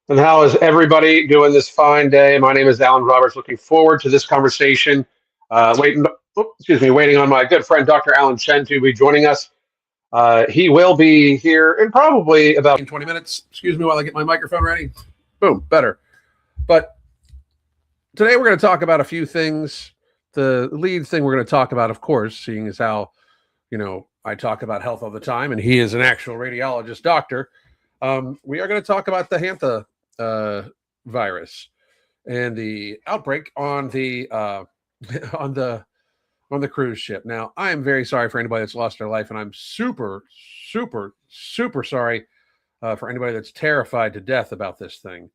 And how is everybody doing this fine day? My name is Alan Roberts. Looking forward to this conversation. Waiting on my good friend Dr. Alan Chen to be joining us. He will be here in probably about 20 minutes. Excuse me while I get my microphone ready. Boom, better. But today we're going to talk about a few things. The lead thing we're going to talk about, of course, seeing as how, I talk about health all the time, and he is an actual radiologist doctor. We are going to talk about the Hantavirus and the outbreak on the on the cruise ship. Now, I am very sorry for anybody that's lost their life, and I'm super, super, super sorry for anybody that's terrified to death about this thing.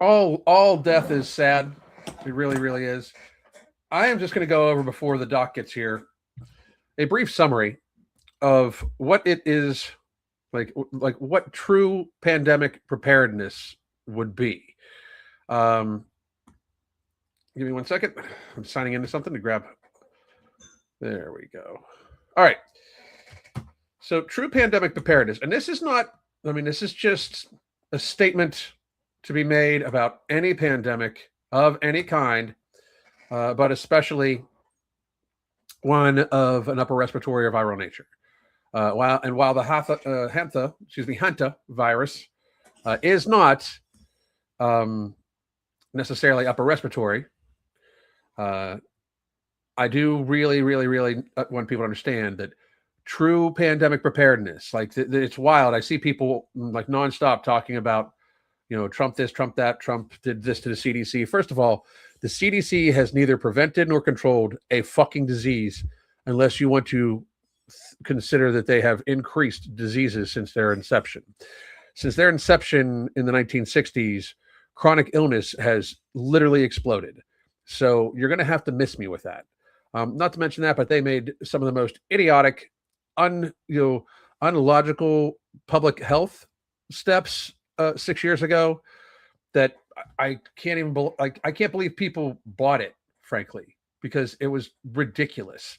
All death is sad. It really, really is. I am just going to go over, before the doc gets here, a brief summary of what it is like what true pandemic preparedness would be. Give me 1 second. I'm signing into something to grab. There we go. All right. So true pandemic preparedness. And this is not, this is just a statement to be made about any pandemic of any kind, but especially one of an upper respiratory or viral nature. While the Hanta virus is not necessarily upper respiratory, I do really, really, really want people to understand that true pandemic preparedness, it's wild. I see people like nonstop talking about, Trump this, Trump that, Trump did this to the CDC. First of all, the CDC has neither prevented nor controlled a fucking disease unless you want to consider that they have increased diseases since their inception. Since their inception in the 1960s, chronic illness has literally exploded. So you're going to have to miss me with that. Not to mention that, but they made some of the most idiotic, unlogical public health steps 6 years ago that I can't even I can't believe people bought it, frankly, because it was ridiculous.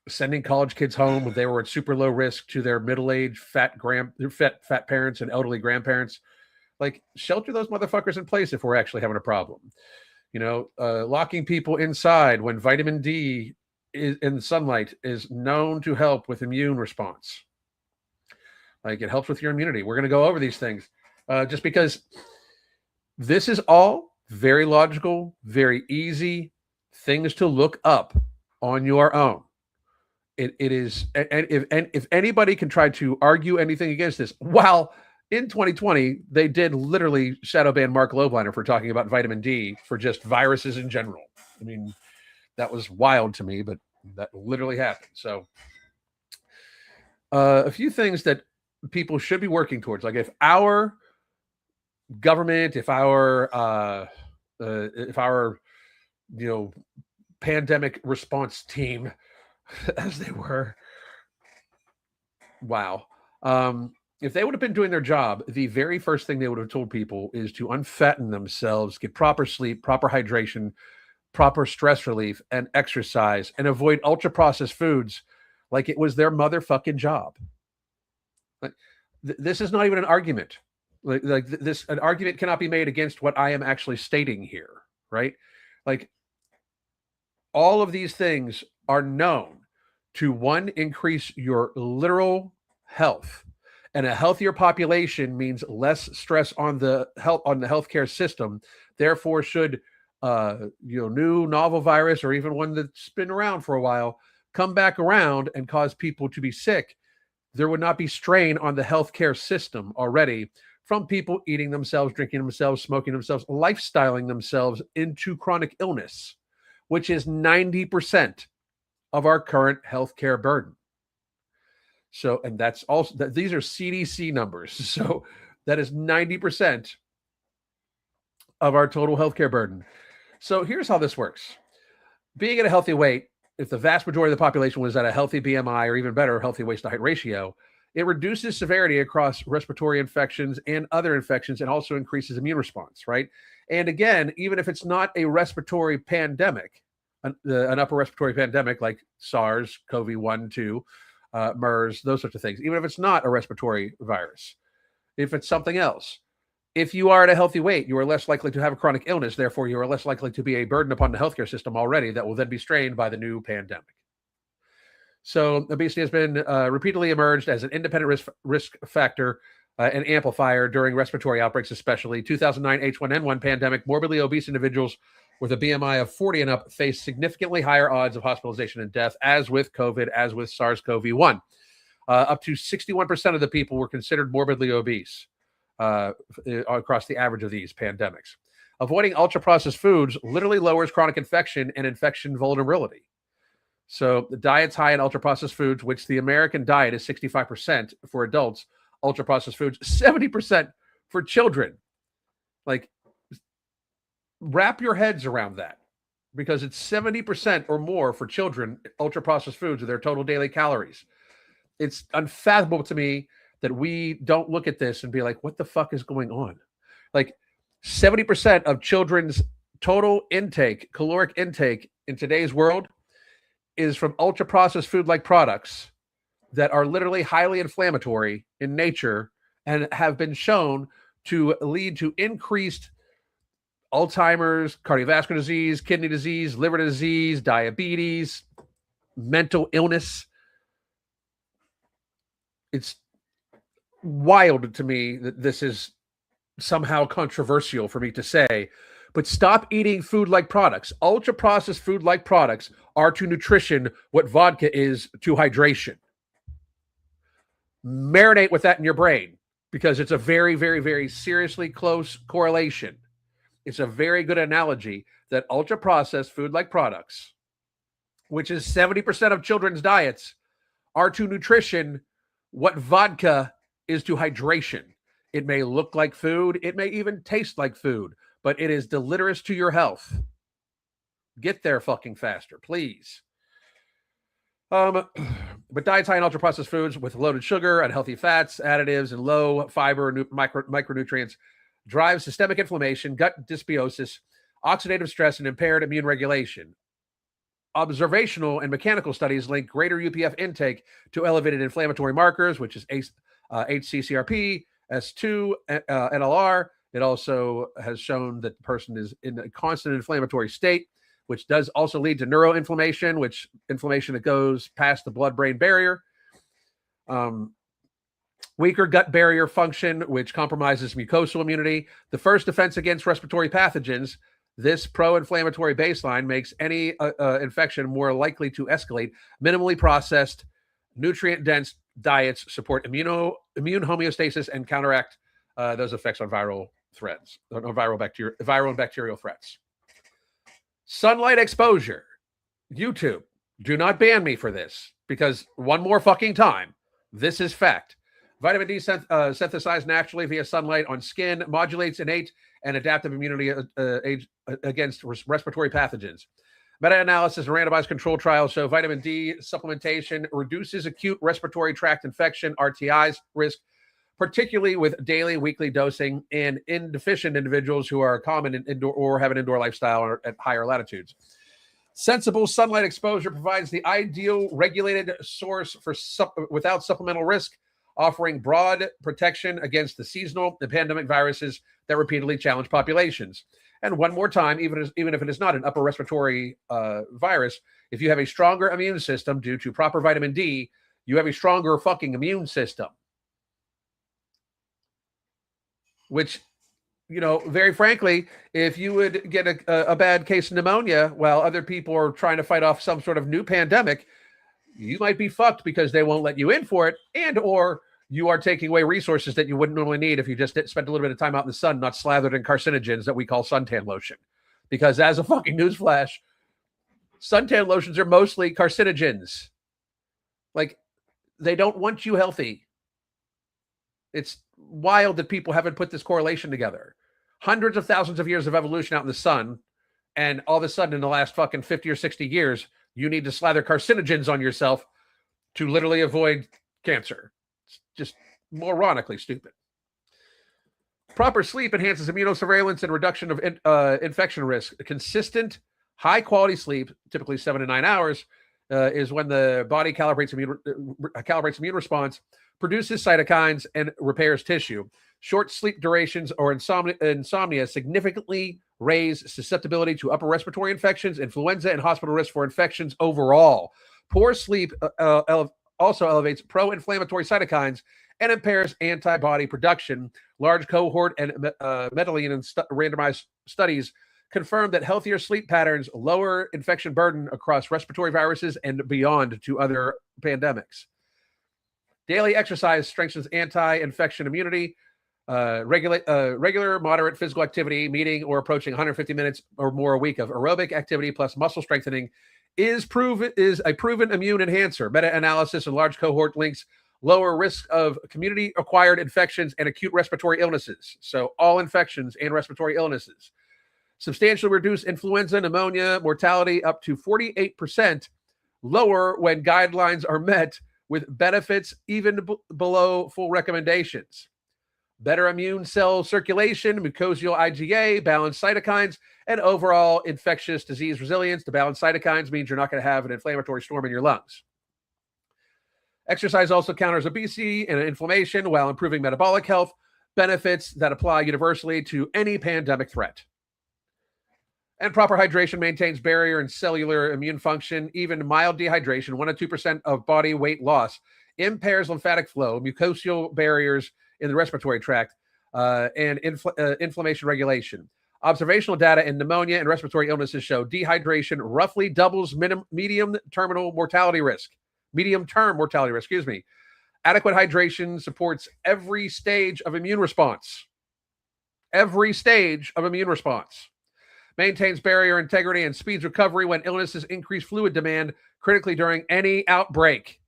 Sending college kids home when they were at super low risk to their middle-aged fat parents and elderly grandparents. Shelter those motherfuckers in place if we're actually having a problem. Locking people inside when vitamin D in sunlight is known to help with immune response. It helps with your immunity. We're going to go over these things just because this is all very logical, very easy things to look up on your own. It is, and if anybody can try to argue anything against this, well, in 2020, they did literally shadow ban Mark Lobliner for talking about vitamin D for just viruses in general. That was wild to me, but that literally happened. So a few things that people should be working towards, if our government, if our pandemic response team, as they were, wow, if they would have been doing their job, the very first thing they would have told people is to unfatten themselves, get proper sleep, proper hydration, proper stress relief, and exercise, and avoid ultra processed foods like it was their motherfucking job. This is not even an argument. An argument cannot be made against what I am actually stating here, right? All of these things are known to, one, increase your literal health, and a healthier population means less stress on the healthcare system. Therefore, should new novel virus or even one that's been around for a while come back around and cause people to be sick, there would not be strain on the healthcare system already from people eating themselves, drinking themselves, smoking themselves, lifestyling themselves into chronic illness, which is 90% of our current healthcare burden. So, and that's also, these are CDC numbers. So that is 90% of our total healthcare burden. So here's how this works. Being at a healthy weight, if the vast majority of the population was at a healthy BMI, or even better, healthy waist to height ratio, it reduces severity across respiratory infections and other infections, and also increases immune response, right? And again, even if it's not a respiratory pandemic, an upper respiratory pandemic like SARS, CoV-1, 2, MERS, those sorts of things, even if it's not a respiratory virus, if it's something else. If you are at a healthy weight, you are less likely to have a chronic illness. Therefore, you are less likely to be a burden upon the healthcare system already that will then be strained by the new pandemic. So obesity has been repeatedly emerged as an independent risk factor and amplifier during respiratory outbreaks, especially 2009 H1N1 pandemic. Morbidly obese individuals with a BMI of 40 and up face significantly higher odds of hospitalization and death, as with COVID, as with SARS-CoV-1. Up to 61% of the people were considered morbidly obese across the average of these pandemics. Avoiding ultra-processed foods literally lowers chronic infection and infection vulnerability. So the diets high in ultra-processed foods, which the American diet is 65% for adults, ultra-processed foods, 70% for children. Like, wrap your heads around that, because it's 70% or more for children, ultra-processed foods, of their total daily calories. It's unfathomable to me that we don't look at this and be like, what the fuck is going on? Like, 70% of children's total intake, caloric intake in today's world, is from ultra-processed food-like products that are literally highly inflammatory in nature and have been shown to lead to increased Alzheimer's, cardiovascular disease, kidney disease, liver disease, diabetes, mental illness. It's wild to me that this is somehow controversial for me to say, but stop eating food-like products. Ultra-processed food-like products are to nutrition what vodka is to hydration. Marinate with that in your brain, because it's a very, very, very seriously close correlation. It's a very good analogy that ultra-processed food-like products, which is 70% of children's diets, are to nutrition what vodka is to hydration. It may look like food. It may even taste like food, but it is deleterious to your health. Get there fucking faster, please. But diets high in ultra-processed foods with loaded sugar, unhealthy fats, additives, and low fiber micronutrients drive systemic inflammation, gut dysbiosis, oxidative stress, and impaired immune regulation. Observational and mechanical studies link greater UPF intake to elevated inflammatory markers, which is HCCRP, S2, NLR. It also has shown that the person is in a constant inflammatory state, which does also lead to neuroinflammation, which inflammation that goes past the blood-brain barrier. Weaker gut barrier function, which compromises mucosal immunity. The first defense against respiratory pathogens. This pro-inflammatory baseline makes any infection more likely to escalate. Minimally processed, nutrient-dense diets support immune homeostasis and counteract those effects on viral threats, on viral and bacterial threats. Sunlight exposure. YouTube, do not ban me for this, because one more fucking time, this is fact. Vitamin D synthesized naturally via sunlight on skin modulates innate and adaptive immunity against respiratory pathogens. Meta-analysis and randomized control trials show vitamin D supplementation reduces acute respiratory tract infection, RTIs, risk, particularly with daily, weekly dosing in deficient individuals who are common in indoor or have an indoor lifestyle or at higher latitudes. Sensible sunlight exposure provides the ideal regulated source for without supplemental risk, offering broad protection against the seasonal and pandemic viruses that repeatedly challenge populations. And one more time, even if it is not an upper respiratory virus, if you have a stronger immune system due to proper vitamin D, you have a stronger fucking immune system. Which, you know, very frankly, if you would get a bad case of pneumonia while other people are trying to fight off some sort of new pandemic, you might be fucked because they won't let you in for it, and or you are taking away resources that you wouldn't normally need if you just spent a little bit of time out in the sun, not slathered in carcinogens that we call suntan lotion. Because as a fucking newsflash, suntan lotions are mostly carcinogens. Like, they don't want you healthy. It's wild that people haven't put this correlation together. Hundreds of thousands of years of evolution out in the sun, and all of a sudden in the last fucking 50 or 60 years, you need to slather carcinogens on yourself to literally avoid cancer. It's just moronically stupid. Proper sleep enhances immunosurveillance and reduction of infection risk. Consistent, high-quality sleep, typically 7 to 9 hours, is when the body calibrates immune response, produces cytokines, and repairs tissue. Short sleep durations or insomnia significantly raise susceptibility to upper respiratory infections, influenza, and hospital risk for infections overall. Poor sleep also elevates pro-inflammatory cytokines and impairs antibody production. Large cohort and methylene randomized studies confirmed that healthier sleep patterns lower infection burden across respiratory viruses and beyond to other pandemics. Daily exercise strengthens anti-infection immunity. Regular moderate physical activity, meeting or approaching 150 minutes or more a week of aerobic activity plus muscle strengthening is a proven immune enhancer. Meta-analysis and large cohort links lower risk of community-acquired infections and acute respiratory illnesses. So all infections and respiratory illnesses. Substantially reduce influenza, pneumonia, mortality up to 48% lower when guidelines are met, with benefits even below full recommendations. Better immune cell circulation, mucosal IgA, balanced cytokines, and overall infectious disease resilience. The balanced cytokines means you're not going to have an inflammatory storm in your lungs. Exercise also counters obesity and inflammation while improving metabolic health, benefits that apply universally to any pandemic threat. And proper hydration maintains barrier and cellular immune function. Even mild dehydration, 1 to 2% of body weight loss, impairs lymphatic flow, mucosal barriers in the respiratory tract, and inflammation regulation. Observational data in pneumonia and respiratory illnesses show dehydration roughly doubles medium-term mortality risk. Adequate hydration supports every stage of immune response. Maintains barrier integrity and speeds recovery when illnesses increase fluid demand critically during any outbreak.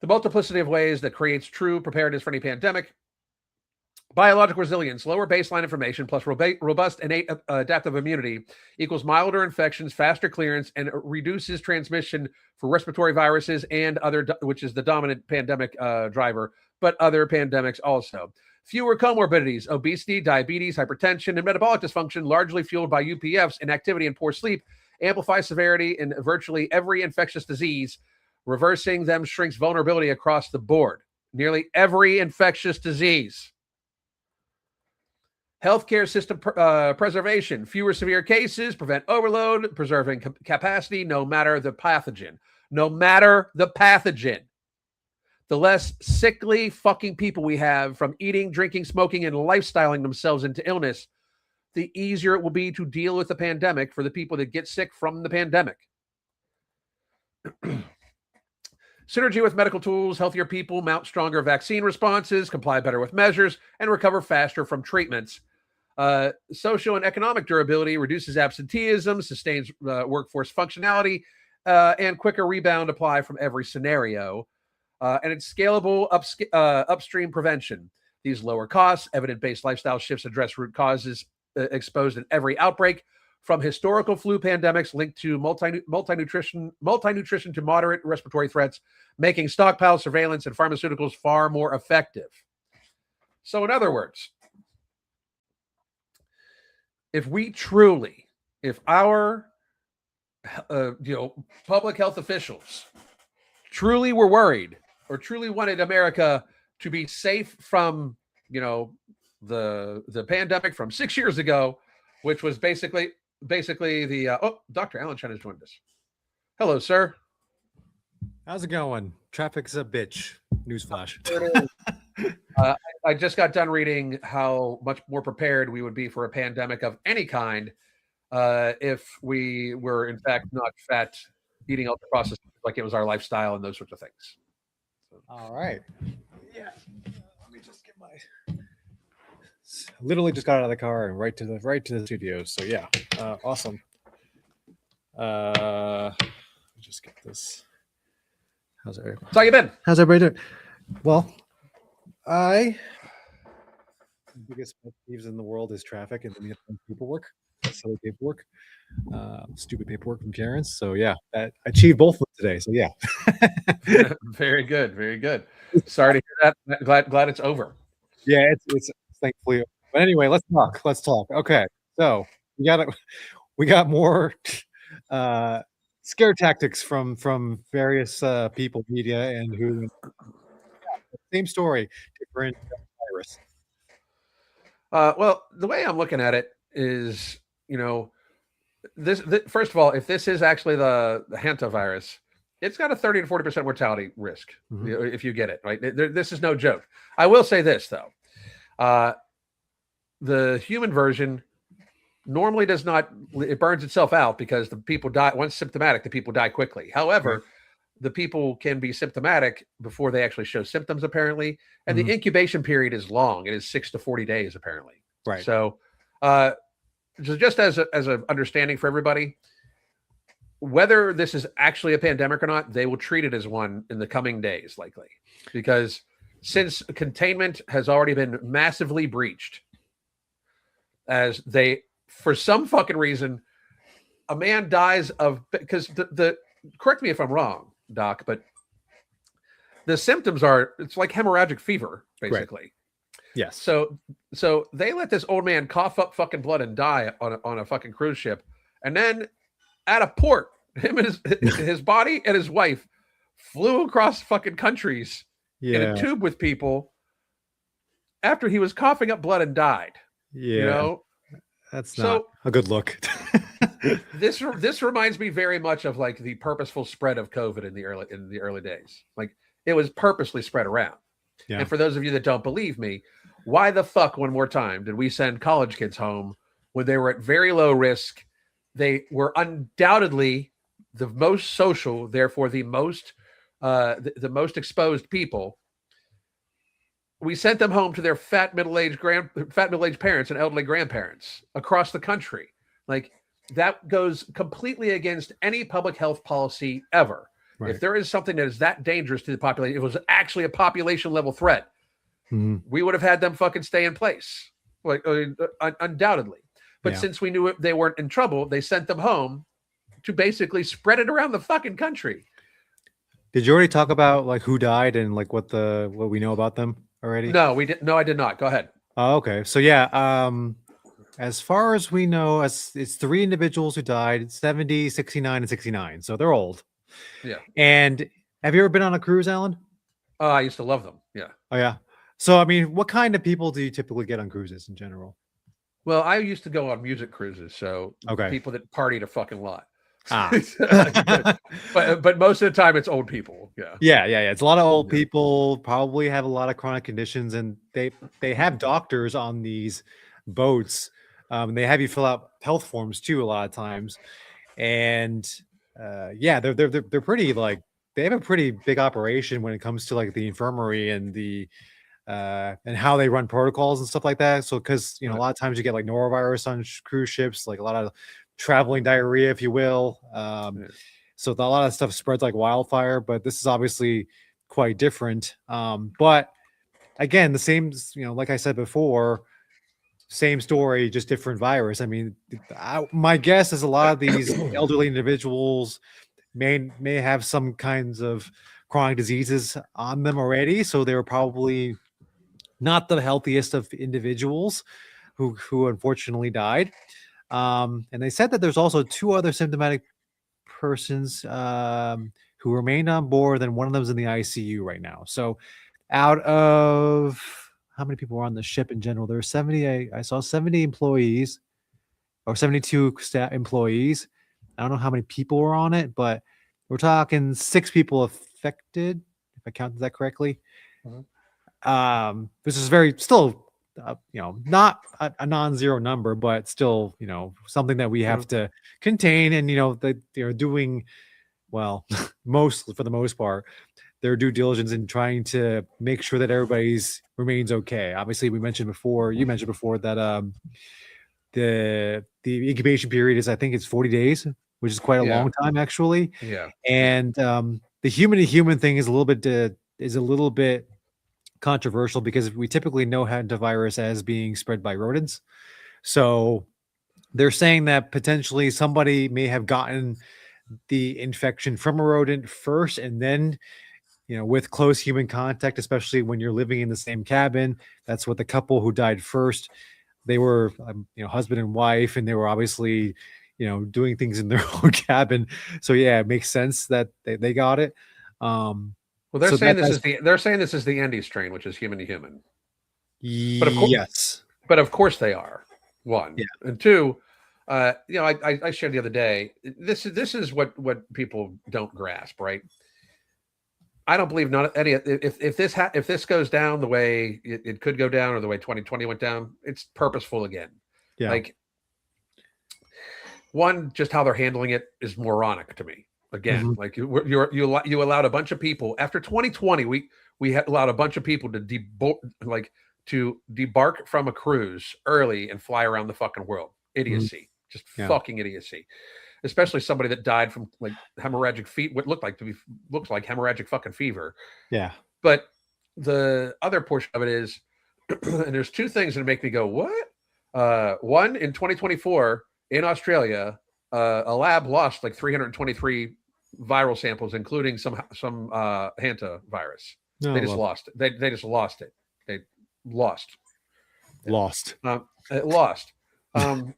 The multiplicity of ways that creates true preparedness for any pandemic. Biological resilience, lower baseline inflammation plus robust innate adaptive immunity equals milder infections, faster clearance, and reduces transmission for respiratory viruses and other, which is the dominant pandemic driver, but other pandemics also. Fewer comorbidities, obesity, diabetes, hypertension, and metabolic dysfunction, largely fueled by UPFs, inactivity, and poor sleep, amplify severity in virtually every infectious disease. Reversing them shrinks vulnerability across the board. Nearly every infectious disease. Healthcare system preservation, fewer severe cases, prevent overload, preserving capacity, no matter the pathogen. The less sickly fucking people we have from eating, drinking, smoking, and lifestyling themselves into illness, the easier it will be to deal with the pandemic for the people that get sick from the pandemic. Synergy with medical tools, healthier people mount stronger vaccine responses, comply better with measures, and recover faster from treatments. Social and economic durability reduces absenteeism, sustains workforce functionality, and quicker rebound apply from every scenario. And it's scalable upstream prevention. These lower costs, evidence-based lifestyle shifts address root causes exposed in every outbreak, from historical flu pandemics linked to multi-nutrition to moderate respiratory threats, making stockpile surveillance and pharmaceuticals far more effective. So in other words, if our public health officials truly were worried or truly wanted America to be safe from, the pandemic from 6 years ago, which was basically the Dr. Alan Chen has joined us. Hello, sir. How's it going? Traffic's a bitch. Newsflash. I just got done reading how much more prepared we would be for a pandemic of any kind if we were, in fact, not fat, eating ultra processed like it was our lifestyle and those sorts of things. So. All right. Yeah. Let me just get my. Literally just got out of the car and right to the studio. So yeah, awesome. Just get this. How's everybody? How you been? How's everybody doing? Well, the biggest pet peeves in the world is traffic and paperwork. Silly paperwork. Stupid paperwork from Karen's. So yeah, I achieved both of them today. So yeah. Very good. Very good. Sorry to hear that. Glad it's over. Yeah, it's thankfully. But anyway, let's talk. Okay. So we got more scare tactics from various people, media, and who. Same story, different virus. Well, the way I'm looking at it is, this first of all, if this is actually the hantavirus, it's got a 30 to 40% mortality risk if you get it. Right, this is no joke. I will say this though, the human version normally does not. It burns itself out because the people die once symptomatic. The people die quickly. However, the people can be symptomatic before they actually show symptoms, apparently, and the incubation period is long. It is 6 to 40 days, apparently. Right. So, just as an understanding for everybody, whether this is actually a pandemic or not, they will treat it as one in the coming days, likely, because since containment has already been massively breached, as they, for some fucking reason, a man dies of, because the correct me if I'm wrong, Doc, but the symptoms are, it's like hemorrhagic fever, basically. Right. Yes. So they let this old man cough up fucking blood and die on a fucking cruise ship, and then at a port, him and his body and his wife flew across fucking countries in a tube with people after he was coughing up blood and died. Yeah. That's not a good look. This reminds me very much of like the purposeful spread of COVID in the early days. Like it was purposely spread around. Yeah. And for those of you that don't believe me, why the fuck, one more time, did we send college kids home when they were at very low risk? They were undoubtedly the most social, therefore the most exposed people. We sent them home to their fat middle-aged parents and elderly grandparents across the country. Like that goes completely against any public health policy ever. Right. If there is something that is that dangerous to the population, it was actually a population level threat, we would have had them fucking stay in place, like undoubtedly. But since we knew they weren't in trouble, they sent them home to basically spread it around the fucking country. Did you already talk about like who died and like what we know about them already? No, we didn't. No, I did not. Go ahead. Oh, okay. So yeah, as far as we know, it's 3 individuals who died, 70, 69, and 69. So they're old. Yeah. And have you ever been on a cruise, Alan? I used to love them. Yeah. Oh yeah. So I mean, what kind of people do you typically get on cruises in general? Well, I used to go on music cruises, so people that partied a fucking lot. But most of the time it's old people. Yeah. It's a lot of old people, probably have a lot of chronic conditions, and they have doctors on these boats. They have you fill out health forms too a lot of times, and they're pretty, like, they have a pretty big operation when it comes to like the infirmary and the and how they run protocols and stuff like that. So because a lot of times you get like norovirus on cruise ships, like a lot of traveling diarrhea, if you will. So a lot of stuff spreads like wildfire, but this is obviously quite different. But again, the same, like I said before, same story, just different virus. I mean, my guess is a lot of these elderly individuals may have some kinds of chronic diseases on them already, so they were probably not the healthiest of individuals who unfortunately died. And they said that there's also 2 other symptomatic persons who remained on board, and one of them's in the ICU right now. So out of how many people were on the ship in general, there were 70. I saw 70 employees or 72 staff employees. I don't know how many people were on it, but we're talking 6 people affected, if I counted that correctly. This is still not a non-zero number, but still, something that we have to contain. And they're doing well, for the most part, their due diligence in trying to make sure that everybody's remains okay. Obviously, you mentioned before that the incubation period is, I think it's 40 days, which is quite a long time actually. Yeah. And the human to human thing is a little bit controversial, because we typically know hantavirus as being spread by rodents. So they're saying that potentially somebody may have gotten the infection from a rodent first, and then with close human contact, especially when you're living in the same cabin. That's what the couple who died first, they were husband and wife, and they were obviously doing things in their own cabin. So yeah, it makes sense that they got it. Well, they're So saying that- they're saying this is the Andes strain, which is human to human. Yes. But of course they are. One Yeah. and two. I shared the other day. This is what people don't grasp, right? I don't believe not any. If this goes down the way it could go down, or the way 2020 went down, it's purposeful again. Yeah. Like, one, just how they're handling it is moronic to me. Again, Mhm. like you allowed a bunch of people after 2020. We had allowed a bunch of people to debark from a cruise early and fly around the fucking world. Idiocy, just Yeah. fucking idiocy. Especially somebody that died from like hemorrhagic what looks like hemorrhagic fucking fever. Yeah. But the other portion of it is, and there's two things that make me go, what? One, in 2024 in Australia, a lab lost like 323 viral samples, including some hantavirus. No, They just lost it. They just lost it. They lost. lost. It lost. And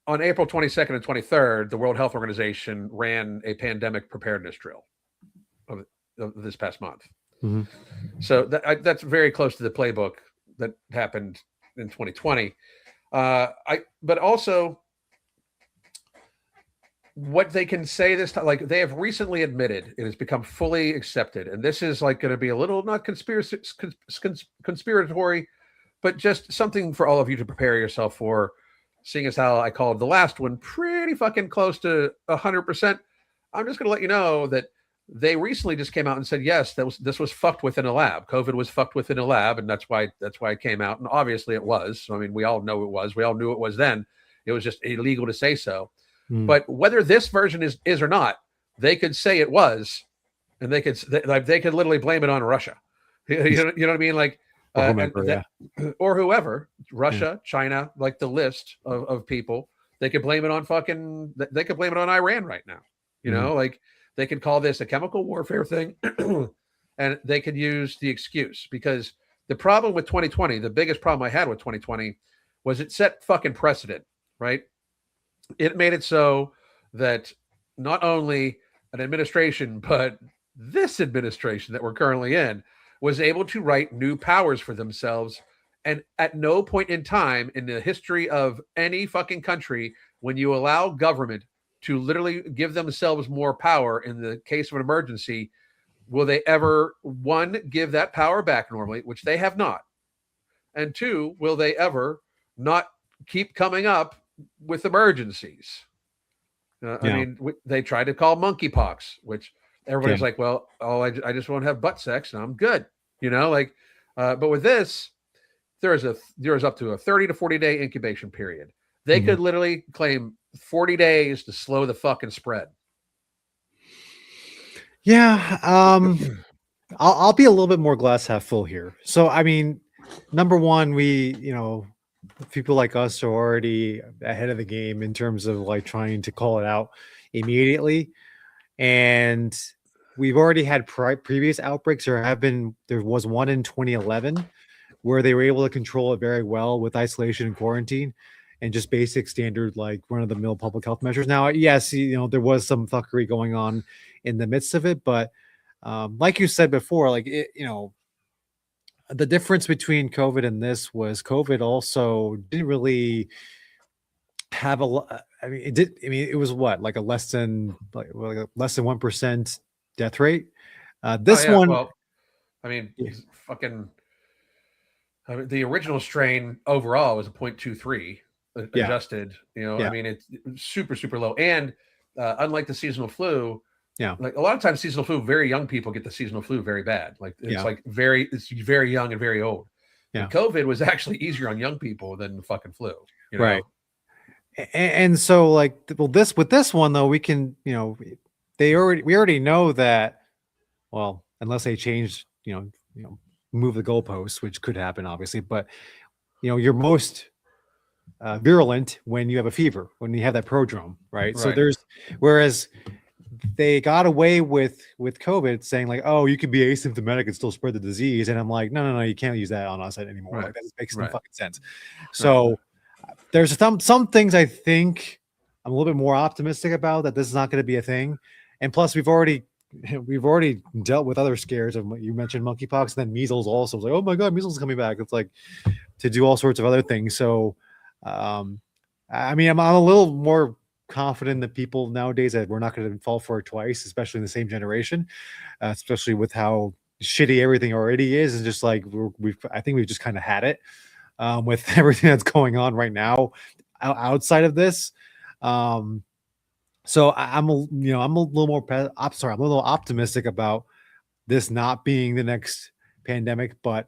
on April 22nd and 23rd, the World Health Organization ran a pandemic preparedness drill of this past month. Mhm. So that's very close to the playbook that happened in 2020. But also what they can say this time, like they have recently admitted, it has become fully accepted, and this is like going to be a little not conspiratory, but just something for all of you to prepare yourself for. Seeing as how I called the last one pretty fucking close to 100%, I'm just going to let you know that they recently just came out and said, yes, this was fucked within a lab. COVID was fucked within a lab, and that's why it came out. And obviously it was. I mean, we all know it was. We all knew it was then. It was just illegal to say so. But whether this version is or not, they could say it was, and they could literally blame it on Russia. You know what I mean? Like, or whoever, Russia, China, like the list of people, they could blame it on they could blame it on Iran right now. You know, like they could call this a chemical warfare thing, and they could use the excuse, because the problem with 2020, the biggest problem I had with 2020 was it set fucking precedent, right? It made it so that not only an administration, but this administration that we're currently in was able to write new powers for themselves. And at no point in time in the history of any fucking country, when you allow government to literally give themselves more power in the case of an emergency, will they ever, one, give that power back normally, which they have not, and two, will they ever not keep coming up with emergencies? I mean, they tried to call monkeypox, which everybody's like, well, I just won't have butt sex and I'm good. You know, like, but with this, there is up to a 30 to 40 day incubation period. They could literally claim 40 days to slow the fucking spread. Yeah. I'll be a little bit more glass half full here. So, I mean, number one, people like us are already ahead of the game in terms of like trying to call it out immediately. And we've already had previous outbreaks. There was one in 2011 where they were able to control it very well with isolation and quarantine and just basic standard, like run-of-the-mill public health measures. Now, yes, there was some fuckery going on in the midst of it, but like you said before, like the difference between COVID and this was COVID also didn't really have a lot. I mean, it did. I mean, it was what, like a less than 1% death rate. This one, well, I mean, fucking. I mean, the original strain overall was a 0.23 adjusted. I mean, it's super, super low. And unlike the seasonal flu, like a lot of times seasonal flu, very young people get the seasonal flu very bad. Like it's very young and very old. And COVID was actually easier on young people than the fucking flu. Right. And so like, well, with this one though, we can, we already know that, well, unless they change, move the goalposts, which could happen obviously, but you're most virulent when you have a fever, when you have that prodrome, right? So whereas they got away with COVID saying like, oh, you can be asymptomatic and still spread the disease. And I'm like, no, you can't use that on us anymore. Like, that makes no fucking sense. So There's some things I think I'm a little bit more optimistic about, that this is not going to be a thing. And plus, we've already dealt with other scares of, you mentioned monkeypox, and then measles also. It's like, oh my god, measles is coming back. It's like, to do all sorts of other things. So, I mean, I'm a little more confident that people nowadays that we're not going to fall for it twice, especially in the same generation, especially with how shitty everything already is. And just like I think we've just kind of had it with everything that's going on right now outside of this. So I'm a little more I'm a little optimistic about this not being the next pandemic. But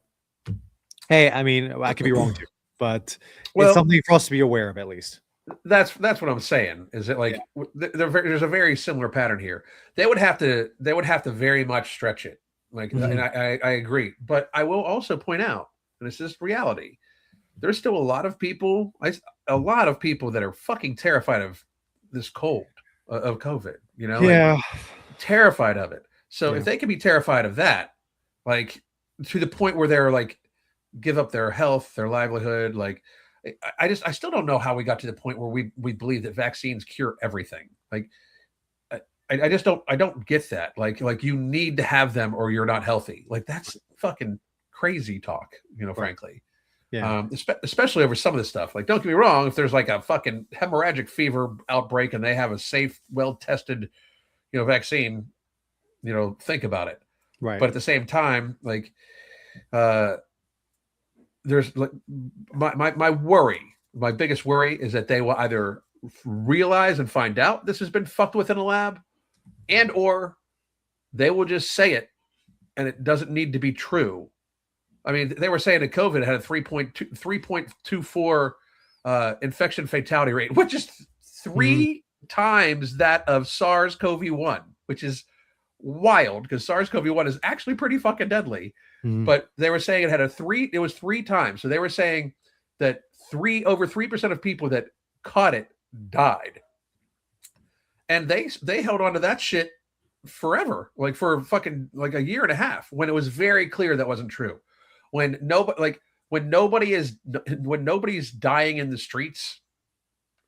hey, I mean, I could be wrong too. But it's something for us to be aware of, at least. That's what I'm saying. Is it like there's a very similar pattern here. They would have to very much stretch it. Like, and I agree. But I will also point out, and it's just reality, there's still a lot of people that are fucking terrified of this cold, of COVID. You know, like, terrified of it. So if they can be terrified of that, like to the point where they're like give up their health, their livelihood, like I still don't know how we got to the point where we believe that vaccines cure everything. Like I just don't get that. Like you need to have them or you're not healthy. Like that's fucking crazy talk, you know, frankly. Yeah. Especially over some of this stuff. Like, don't get me wrong, if there's like a fucking hemorrhagic fever outbreak and they have a safe, well-tested, you know, vaccine, you know, think about it. Right. But at the same time, like there's like my worry, my biggest worry is that they will either realize and find out this has been fucked with in a lab, and or they will just say it and it doesn't need to be true. I mean, they were saying that COVID had a 3.24 infection fatality rate, which is 3 times that of SARS-CoV-1, which is wild because SARS-CoV-1 is actually pretty fucking deadly. But they were saying it was 3 times. So they were saying that over 3% of people that caught it died. And they held on to that shit forever, like for fucking like a year and a half, when it was very clear that wasn't true. When nobody's dying in the streets,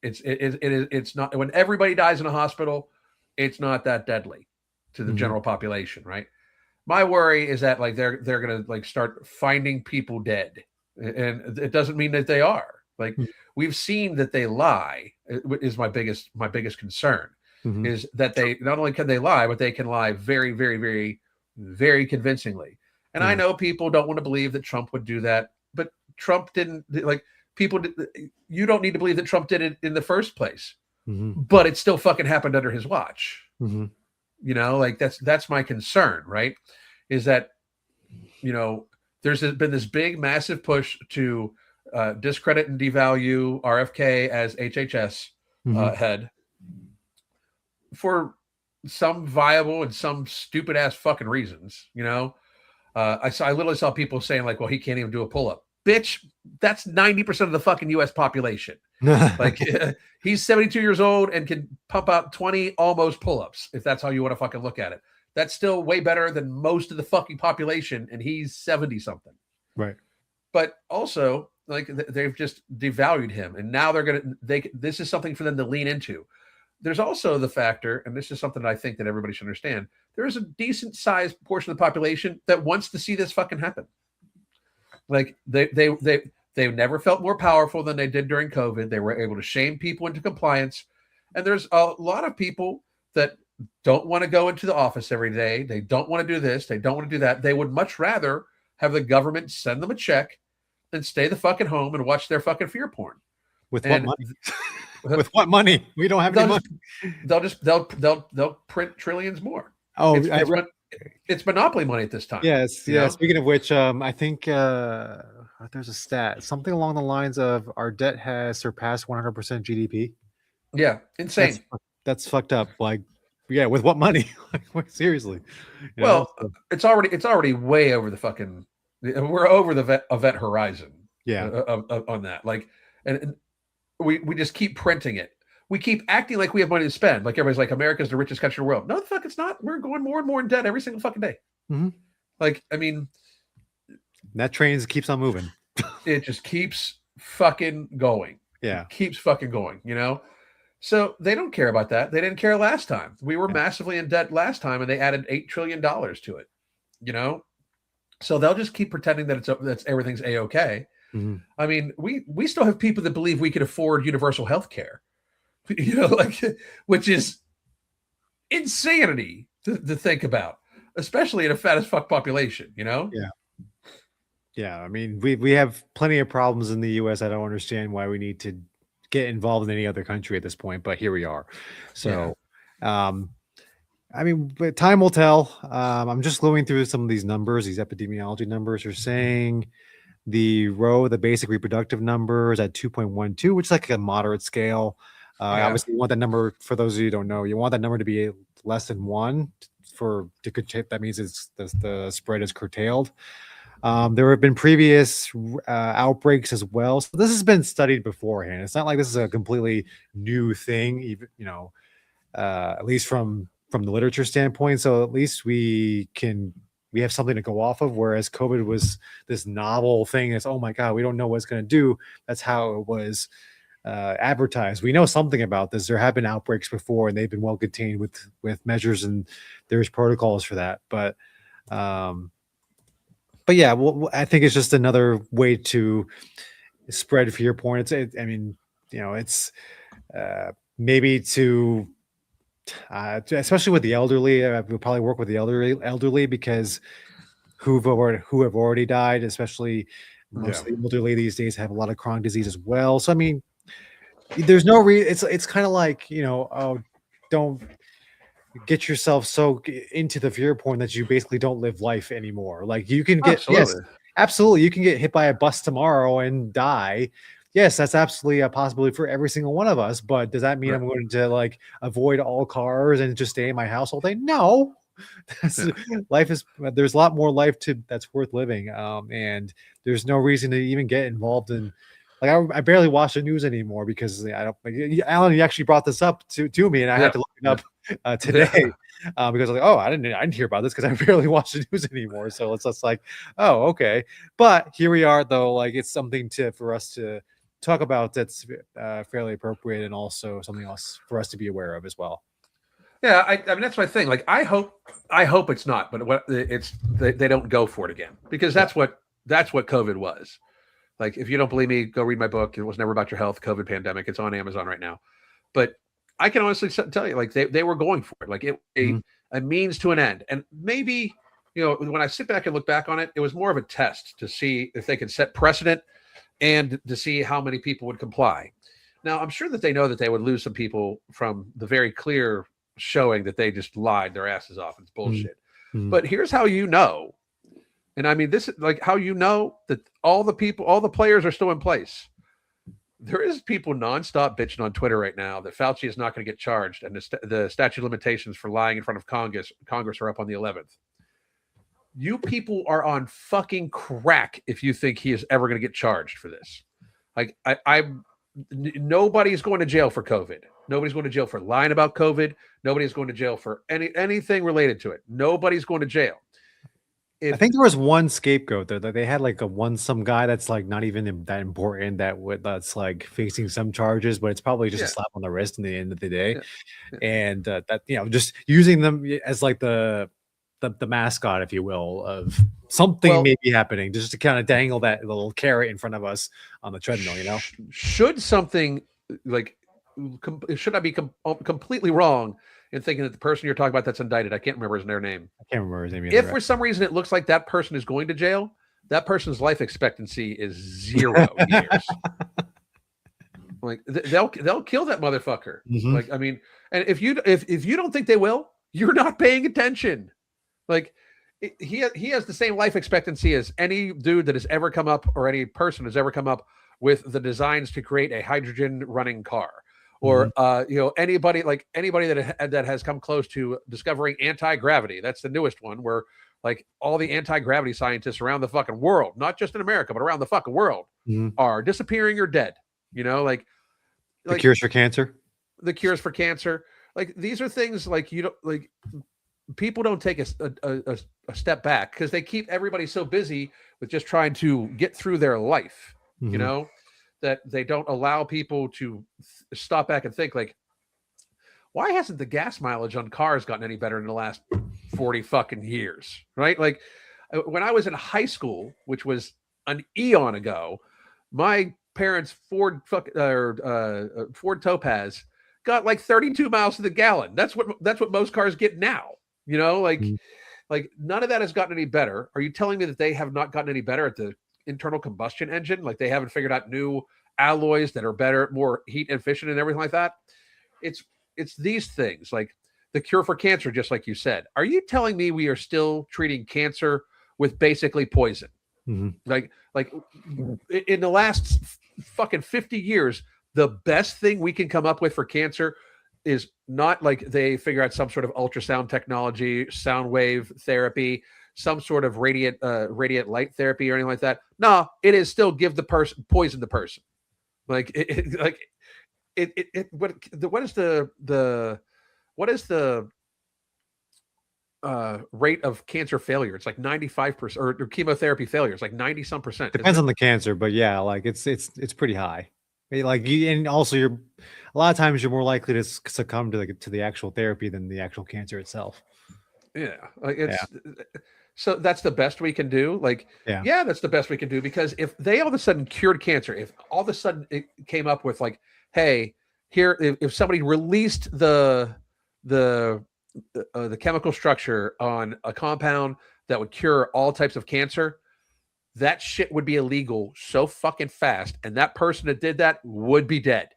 it's not, when everybody dies in a hospital, it's not that deadly to the general population, right? My worry is that like they're gonna like start finding people dead, and it doesn't mean that they are. Like we've seen that they lie. Is my biggest concern is that they not only can they lie, but they can lie very, very, very, very convincingly. And I know people don't want to believe that Trump would do that, but Trump didn't. Like people, you don't need to believe that Trump did it in the first place, but it still fucking happened under his watch. You know, like that's my concern, right? Is that, you know, there's been this big, massive push to discredit and devalue RFK as HHS head for some viable and some stupid ass fucking reasons. You know, I literally saw people saying like, well, he can't even do a pull up. Bitch, that's 90% of the fucking U.S. population. Like he's 72 years old and can pump out 20 almost pull-ups, if that's how you want to fucking look at it. That's still way better than most of the fucking population, and he's 70 something. Right. But also, like they've just devalued him, and now this is something for them to lean into. There's also the factor, and this is something that I think that everybody should understand. There is a decent sized portion of the population that wants to see this fucking happen. Like they never felt more powerful than they did during COVID. They were able to shame people into compliance. And there's a lot of people that don't want to go into the office every day. They don't want to do this. They don't want to do that. They would much rather have the government send them a check and stay the fucking home and watch their fucking fear porn. With what money? With what money? We don't have any money. They'll print trillions more. Oh, it's monopoly money at this time. Yes. Yeah. Speaking of which, I think there's a stat, something along the lines of our debt has surpassed 100% GDP. Yeah, insane. That's fucked up. Like, yeah, with what money? Like, seriously. Well, it's already way over the fucking. We're over the event horizon. Yeah. On that, like, and we just keep printing it. We keep acting like we have money to spend. Like everybody's like, America's the richest country in the world. No, the fuck it's not. We're going more and more in debt every single fucking day. Like, I mean, that train keeps on moving. It just keeps fucking going. Yeah. keeps fucking going, you know? So they don't care about that. They didn't care last time. We were massively in debt last time and they added $8 trillion to it, you know? So they'll just keep pretending that that's everything's a-okay. Mhm. I mean, we still have people that believe we could afford universal health care, you know, like, which is insanity to think about, especially in a fat as fuck population, you know? Yeah. Yeah. I mean, we have plenty of problems in the US. I don't understand why we need to get involved in any other country at this point, but here we are. So, I mean, but time will tell. I'm just going through some of these numbers. These epidemiology numbers are saying the basic reproductive number is at 2.12, which is like a moderate scale. Obviously, you want that number, for those of you who don't know, you want that number to be less than 1 that means the spread is curtailed. There have been previous outbreaks as well, so this has been studied beforehand. It's not like this is a completely new thing, even, at least from the literature standpoint. So at least we have something to go off of, whereas COVID was this novel thing. It's, oh my god, we don't know what it's going to do. That's how it was advertised. We know something about this. There have been outbreaks before and they've been well contained with measures, and there's protocols for that. But yeah, well, I think it's just another way to spread fear point. I mean, it's maybe to especially with the elderly. We'll probably work with the elderly because who have already died, especially most of the elderly these days have a lot of chronic disease as well. So I mean, there's no it's kind of like, oh, don't get yourself so into the fear porn that you basically don't live life anymore. Like, you can get absolutely, you can get hit by a bus tomorrow and die. Yes, that's absolutely a possibility for every single one of us. But does that mean I'm going to like avoid all cars and just stay in my house all day? No. Life is, there's a lot more life that's worth living, and there's no reason to even get involved in, like, I barely watch the news anymore because I don't, Alan, you actually brought this up to me and I had to look it up today because I was like, oh, I didn't hear about this because I barely watch the news anymore. So it's just like, oh, okay. But here we are though, like, it's something for us to talk about that's fairly appropriate, and also something else for us to be aware of as well. Yeah, I mean, that's my thing. Like, I hope it's not, but they don't go for it again, because that's what COVID was. Like, if you don't believe me, go read my book. It was never about your health, COVID pandemic. It's on Amazon right now. But I can honestly tell you, like, they were going for it. Like, a means to an end. And maybe, when I sit back and look back on it, it was more of a test to see if they could set precedent and to see how many people would comply. Now, I'm sure that they know that they would lose some people from the very clear showing that they just lied their asses off. It's bullshit. But here's how you know. And I mean, this is like how you know that all the players are still in place. There is people nonstop bitching on Twitter right now that Fauci is not going to get charged, and the statute of limitations for lying in front of Congress are up on the 11th. You people are on fucking crack if you think he is ever going to get charged for this. Like, nobody's going to jail for COVID. Nobody's going to jail for lying about COVID. Nobody's going to jail for anything related to it. Nobody's going to jail. I think there was one scapegoat there that they had, like some guy that's like not even that important that's like facing some charges, but it's probably just a slap on the wrist in the end of the day. And that, just using them as like the mascot, if you will, of something maybe happening, just to kind of dangle that little carrot in front of us on the treadmill. Should something like, should I be completely wrong in thinking that the person you're talking about that's indicted, I can't remember their name. I can't remember his name either. If for some reason it looks like that person is going to jail, that person's life expectancy is 0 years. Like, they'll kill that motherfucker. Like, I mean, and if you don't think they will, you're not paying attention. Like, he has the same life expectancy as any dude that has ever come up, or any person has ever come up with the designs to create a hydrogen running car. Or anybody that has come close to discovering anti-gravity. That's the newest one, where like all the anti-gravity scientists around the fucking world, not just in America, but around the fucking world, are disappearing or dead. Like the cures for cancer. The cures for cancer. Like, these are things like, people don't take a step back because they keep everybody so busy with just trying to get through their life. that they don't allow people to stop back and think like, why hasn't the gas mileage on cars gotten any better in the last 40 fucking years? Right? Like when I was in high school, which was an eon ago, my parents' Ford Ford Topaz got like 32 miles to the gallon. That's what most cars get now. You know, like none of that has gotten any better. Are you telling me that they have not gotten any better at the internal combustion engine? Like they haven't figured out new alloys that are better, more heat efficient and everything like that? It's these things like the cure for cancer, just like you said. Are you telling me we are still treating cancer with basically poison? Like in the last fucking 50 years, the best thing we can come up with for cancer is not like they figure out some sort of ultrasound technology, sound wave therapy, some sort of radiant light therapy or anything like that. No, it is still give the person, poison the person. Like what is the rate of cancer failure? It's like 95%, or chemotherapy failure. It's like 90 some percent. Depends on the cancer, but yeah, like it's pretty high. Like you, and also you're a lot of times you're more likely to succumb to the actual therapy than the actual cancer itself. Yeah, like it's so that's the best we can do. Like, yeah, that's the best we can do, because if they all of a sudden cured cancer, if all of a sudden it came up with like, hey, here, if somebody released the chemical structure on a compound that would cure all types of cancer, that shit would be illegal so fucking fast, and that person that did that would be dead.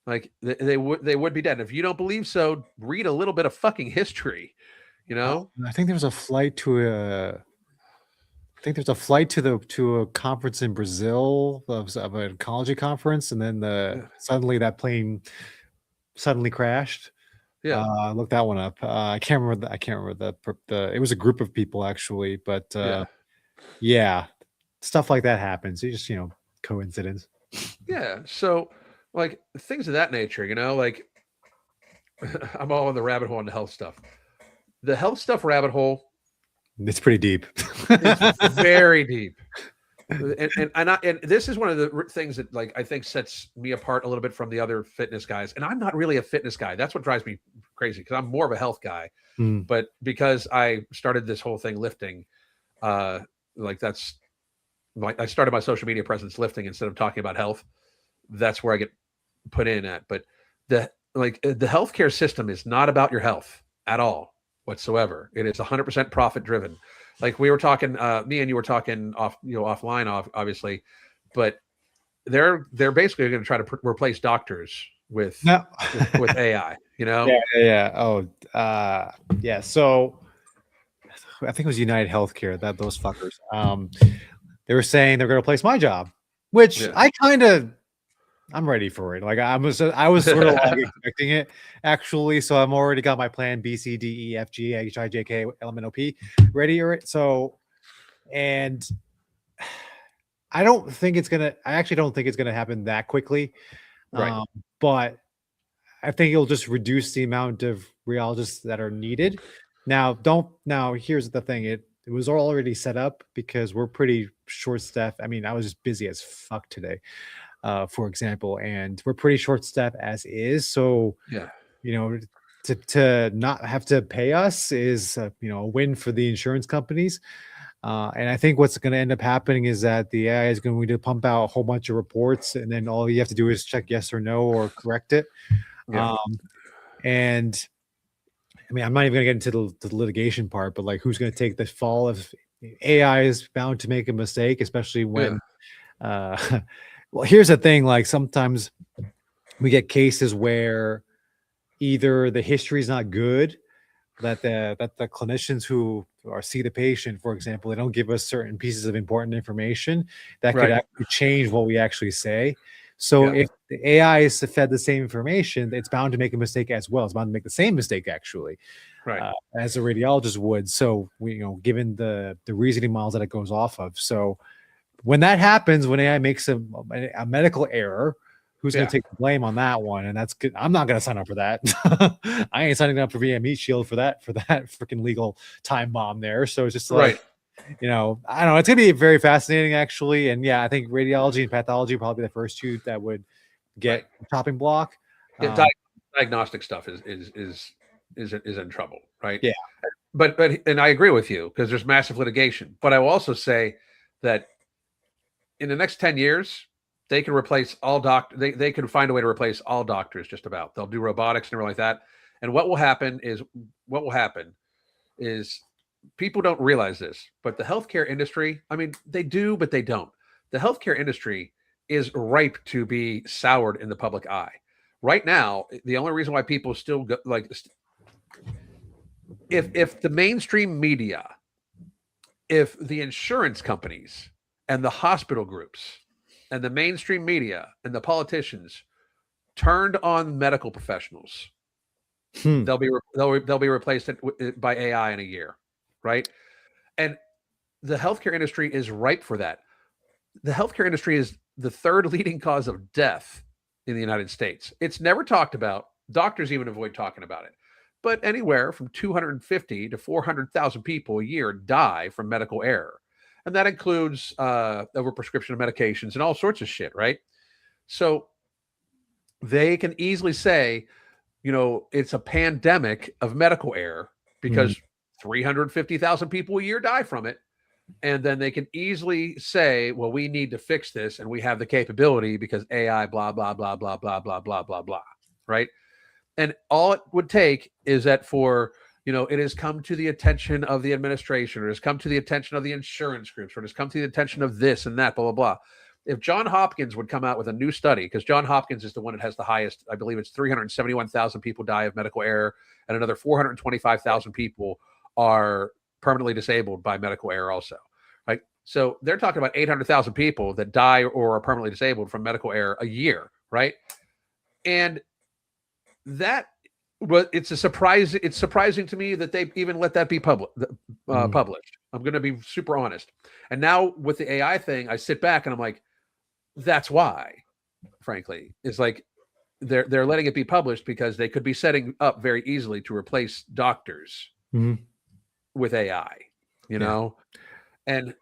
Like they would be dead. And if you don't believe so, read a little bit of fucking history. You know, I think there was a flight to a conference in Brazil of an oncology conference, and then suddenly that plane suddenly crashed. Yeah, look that one up. I can't remember the. It was a group of people actually, but yeah, stuff like that happens. It's just coincidence. Yeah. So like things of that nature, like I'm all in the rabbit hole on the health stuff. The health stuff rabbit hole. It's pretty deep. It's very deep. And this is one of the things that like I think sets me apart a little bit from the other fitness guys. And I'm not really a fitness guy. That's what drives me crazy, because I'm more of a health guy. But because I started this whole thing lifting, like that's like I started my social media presence lifting instead of talking about health. That's where I get put in at. But the healthcare system is not about your health at all whatsoever. It is 100% profit driven. Like we were talking, me and you were talking offline, obviously, but they're basically going to try to replace doctors with AI. Yeah. Oh, yeah. So I think it was United Healthcare, those fuckers. They were saying they're going to replace my job, which I'm ready for it. Like I was sort of like expecting it actually. So I'm already got my plan B, C, D, E, F, G, H, I, J, K, L, M, N, O, P ready. So, and I actually don't think it's gonna happen that quickly. Right. But I think it'll just reduce the amount of radiologists that are needed. Now, here's the thing. It was already set up because we're pretty short staffed. I mean, I was just busy as fuck today. For example, and we're pretty short staffed as is. So, to not have to pay us is, a win for the insurance companies. And I think what's going to end up happening is that the AI is going to pump out a whole bunch of reports, and then all you have to do is check yes or no or correct it. Yeah. And I mean, I'm not even going to get into the litigation part, but like, who's going to take the fall if AI is bound to make a mistake, especially when, well, here's the thing. Like sometimes we get cases where either the history is not good, that the clinicians who see the patient, for example, they don't give us certain pieces of important information that could actually change what we actually say. So if the AI is fed the same information, it's bound to make a mistake as well. It's bound to make the same mistake actually, as a radiologist would. So we, given the reasoning models that it goes off of. So when that happens, when AI makes a medical error, who's going to take the blame on that one? And that's good. I'm not going to sign up for that. I ain't signing up for VM Meat Shield for that freaking legal time bomb there. So it's just like, I don't know. It's gonna be very fascinating, actually. And yeah, I think radiology and pathology are probably the first two that would get Right. chopping block. Yeah, Um, diagnostic stuff is in trouble, right? yeah. But and I agree with you because there's massive litigation. But I will also say that in the next 10 years, they can replace all they can find a way to replace all doctors just about. They'll do robotics and everything like that. And what will happen is people don't realize this, but the healthcare industry, I mean, they do, but they don't. The healthcare industry is ripe to be soured in the public eye. Right now, the only reason why people still go, like, if the mainstream media, if the insurance companies and the hospital groups and the mainstream media and the politicians turned on medical professionals, Hmm. they'll be replaced by AI in a year, right? And the healthcare industry is ripe for that. The healthcare industry is the third leading cause of death in the United States. It's never talked about. Doctors even avoid talking about it. But anywhere from 250 to 400,000 people a year die from medical error. And that includes overprescription of medications and all sorts of shit, right? So they can easily say, it's a pandemic of medical error Mm. because 350,000 people a year die from it. And then they can easily say, well, we need to fix this and we have the capability because AI, blah, blah, blah, blah, blah, blah, blah, blah, blah. Right. And all it would take is that it has come to the attention of the administration, or it has come to the attention of the insurance groups, or it has come to the attention of this and that, blah, blah, blah. If John Hopkins would come out with a new study, because John Hopkins is the one that has the highest, I believe it's 371,000 people die of medical error, and another 425,000 people are permanently disabled by medical error also. Right. So they're talking about 800,000 people that die or are permanently disabled from medical error a year. Right. And that, but it's surprising to me that they even let that be published. I'm going to be super honest. And now with the AI thing, I sit back and I'm like, that's why, frankly, it's like they're letting it be published because they could be setting up very easily to replace doctors with AI, and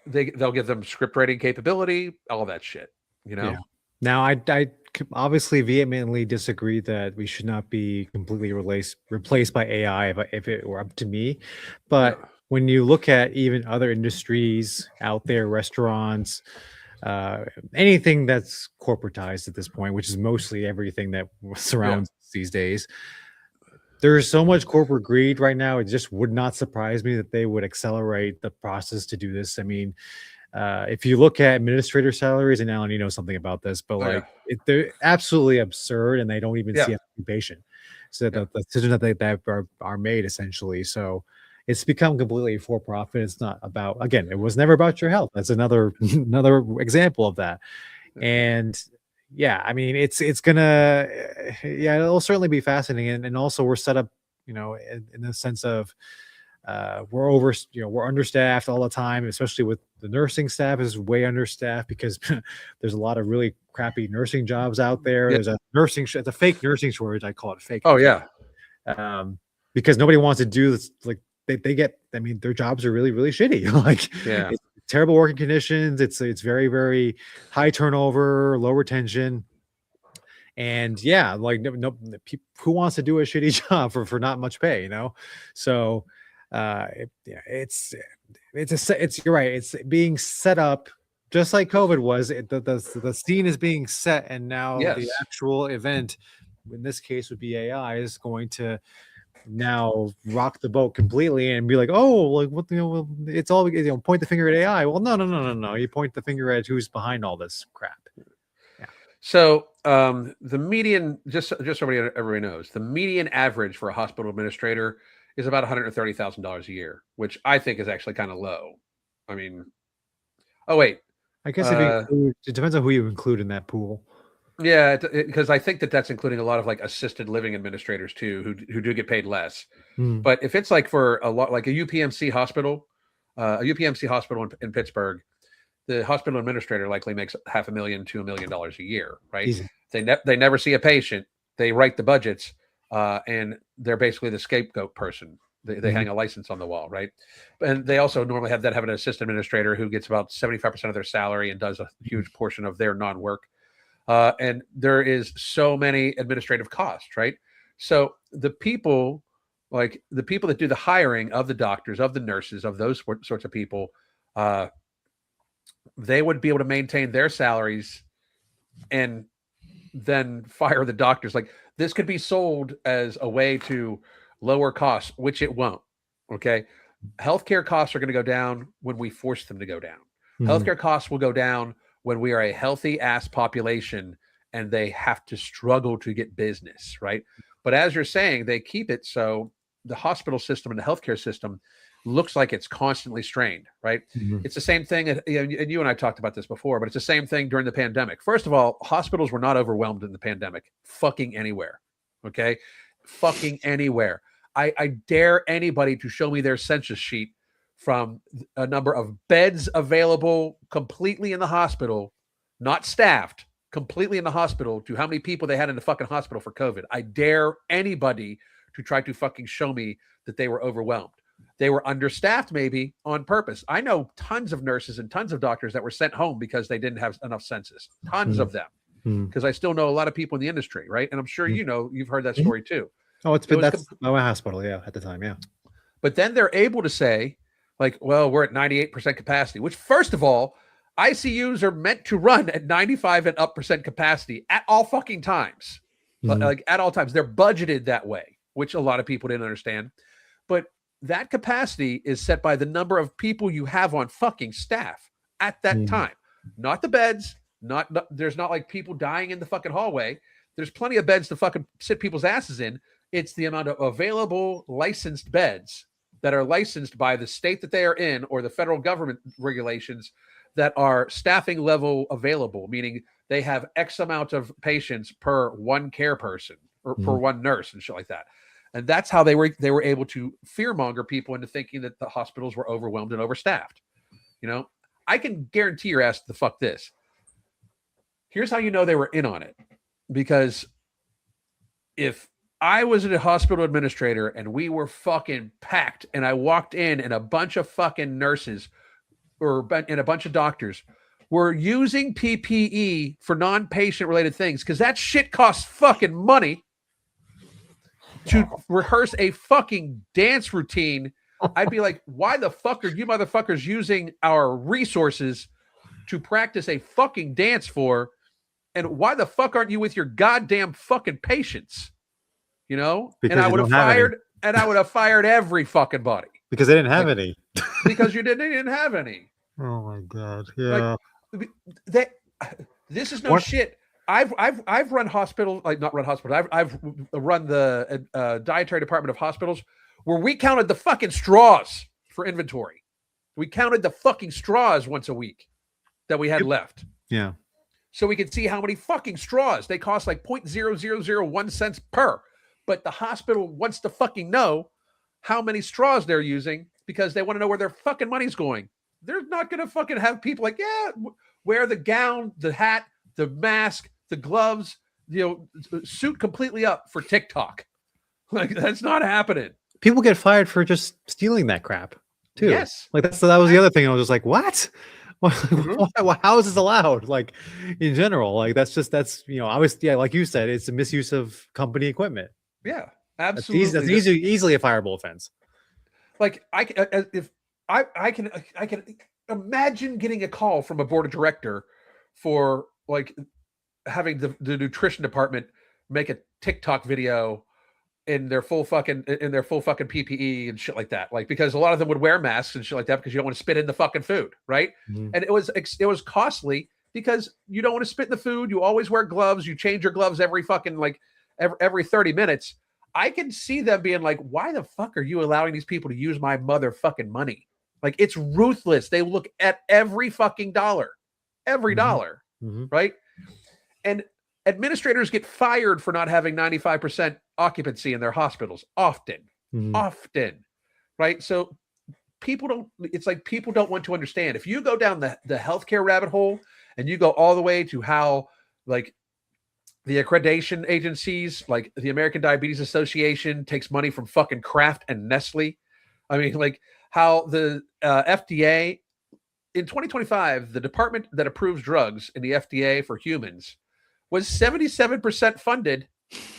they'll give them script writing capability, all that shit, Yeah. Now, I obviously vehemently disagree that we should not be completely replaced by AI if it were up to me. But when you look at even other industries out there, restaurants, anything that's corporatized at this point, which is mostly everything that surrounds these days, there's so much corporate greed right now. It just would not surprise me that they would accelerate the process to do this. I mean, if you look at administrator salaries, and Alan, you know something about this, but they're absolutely absurd, and they don't even see occupation. So the decisions that are made essentially. So it's become completely for profit. It's not about, again, it was never about your health. That's another example of that. And yeah, I mean, it's gonna, it'll certainly be fascinating. And also we're set up, in the sense of, we're understaffed all the time, especially with the nursing staff is way understaffed because there's a lot of really crappy nursing jobs out there. There's it's a fake nursing shortage. I call it fake. Oh yeah. Because nobody wants to do this. Like they get, I mean, their jobs are really, really shitty. It's terrible working conditions. It's very, very high turnover, low retention. And like who wants to do a shitty job for not much pay, So you're right. It's being set up just like COVID was. The scene is being set, and now the actual event, in this case, would be AI, is going to now rock the boat completely and be like, oh, like what, it's all, point the finger at AI. Well, no. You point the finger at who's behind all this crap. So the median, just so everybody knows, the median average for a hospital administrator is about $130,000 a year, which I think is actually kind of low. I mean, I guess it depends on who you include in that pool. Yeah, because I think that's including a lot of like assisted living administrators too, who do get paid less. But if it's like for a lot, like a UPMC hospital in Pittsburgh, the hospital administrator likely makes $500,000 to $1 million a year, right? Easy. They never see a patient. They write the budgets, and they're basically the scapegoat person They hang a license on the wall, right? And they also normally have an assistant administrator who gets about 75% of their salary and does a huge portion of their non-work. And there is so many administrative costs, right? So the people that do the hiring of the doctors, of the nurses, of those sorts of people, they would be able to maintain their salaries and then fire the doctors. Like, this could be sold as a way to lower costs, which it won't. Okay. Healthcare costs are going to go down when we force them to go down. Healthcare costs will go down when we are a healthy ass population and they have to struggle to get business, right? But as you're saying, they keep it so the hospital system and the healthcare system looks like it's constantly strained, right? It's the same thing, and you and I talked about this before, but it's the same thing during the pandemic. First of all, hospitals were not overwhelmed in the pandemic. Fucking anywhere, okay? Fucking anywhere. I dare anybody to show me their census sheet from a number of beds available completely in the hospital, not staffed, completely in the hospital, to how many people they had in the fucking hospital for COVID. I dare anybody to try to fucking show me that they were overwhelmed. They were understaffed, maybe on purpose. I know tons of nurses and tons of doctors that were sent home because they didn't have enough census. Tons of them, because I still know a lot of people in the industry, right? And I'm sure you've heard that story too. Oh, that's my hospital, yeah, at the time, yeah. But then they're able to say, like, well, we're at 98% capacity, which, first of all, ICUs are meant to run at 95 and up percent capacity at all fucking times. Like, at all times. They're budgeted that way, which a lot of people didn't understand. But that capacity is set by the number of people you have on fucking staff at that time. Not the beds, there's not like people dying in the fucking hallway. There's plenty of beds to fucking sit people's asses in. It's the amount of available licensed beds that are licensed by the state that they are in, or the federal government regulations, that are staffing level available, meaning they have X amount of patients per one care person or per one nurse and shit like that. And that's how they were able to fearmonger people into thinking that the hospitals were overwhelmed and overstaffed. You know, I can guarantee your ass the fuck this. Here's how you know they were in on it. Because if I was a hospital administrator and we were fucking packed, and I walked in and a bunch of fucking nurses and a bunch of doctors were using PPE for non-patient related things, because that shit costs fucking money to rehearse a fucking dance routine, I'd be like, why the fuck are you motherfuckers using our resources to practice a fucking dance for? And why the fuck aren't you with your goddamn fucking patients? You know? Because and I would have fired every fucking body. Because they didn't have any. Because they didn't have any. Oh my God. Yeah. Like, this is no shit. I've run hospitals, like, not run hospitals. I've run the dietary department of hospitals where we counted the fucking straws for inventory. We counted the fucking straws once a week that we had left. Yeah. So we could see how many fucking straws. They cost like 0.0001 cents per. But the hospital wants to fucking know how many straws they're using, because they want to know where their fucking money's going. They're not going to fucking have people like, yeah, wear the gown, the hat, the mask, the gloves, suit completely up for TikTok. Like, that's not happening. People get fired for just stealing that crap too. Yes. Like that was the other thing. I was just like, what? How is this allowed? Like, in general, like that's obviously, like you said, it's a misuse of company equipment. Yeah, absolutely. That's easily a fireable offense. Like, I can imagine getting a call from a board of director for, like, having the nutrition department make a TikTok video in their full fucking PPE and shit like that. Like, because a lot of them would wear masks and shit like that because you don't want to spit in the fucking food, right? And it was costly because you don't want to spit in the food. You always wear gloves. You change your gloves every fucking, like, every 30 minutes. I can see them being like, why the fuck are you allowing these people to use my motherfucking money? Like, it's ruthless. They look at every fucking dollar, dollar, right? And administrators get fired for not having 95% occupancy in their hospitals often, right? So people don't want to understand. If you go down the healthcare rabbit hole and you go all the way to how, like, the accreditation agencies, like the American Diabetes Association, takes money from fucking Kraft and Nestle. I mean, like how the FDA in 2025, the department that approves drugs in the FDA for humans was 77% funded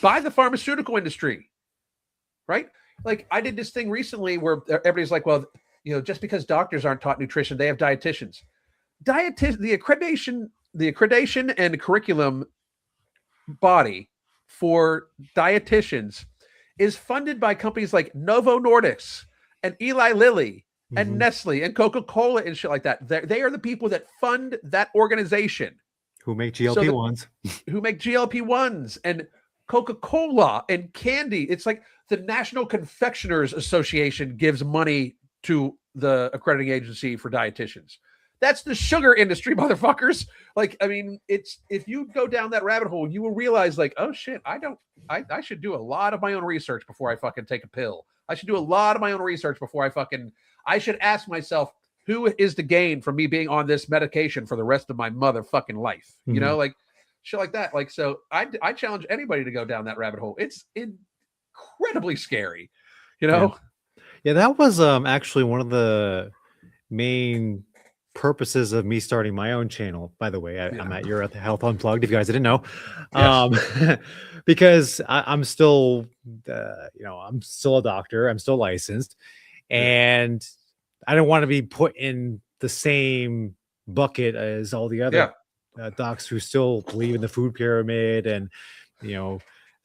by the pharmaceutical industry, right? Like I did this thing recently where everybody's like, well, just because doctors aren't taught nutrition, they have dietitians. The accreditation and curriculum body for dietitians is funded by companies like Novo Nordisk and Eli Lilly and Nestle and Coca-Cola and shit like that. They are the people that fund that organization. Who make GLP-1s. Who make GLP-1s and Coca-Cola and candy. It's like the National Confectioners Association gives money to the accrediting agency for dietitians. That's the sugar industry, motherfuckers. Like, I mean, it's if you go down that rabbit hole, you will realize, like, oh shit, I should do a lot of my own research before I fucking take a pill. I should do a lot of my own research before I should ask myself, who is to gain from me being on this medication for the rest of my motherfucking life? You know, like shit like that. Like, so I challenge anybody to go down that rabbit hole. It's incredibly scary, you know? Yeah, that was actually one of the main purposes of me starting my own channel. By the way, I'm at Your Health Unplugged, if you guys didn't know. Yes. Because I'm still I'm still a doctor, I'm still licensed, and I don't want to be put in the same bucket as all the other docs who still believe in the food pyramid and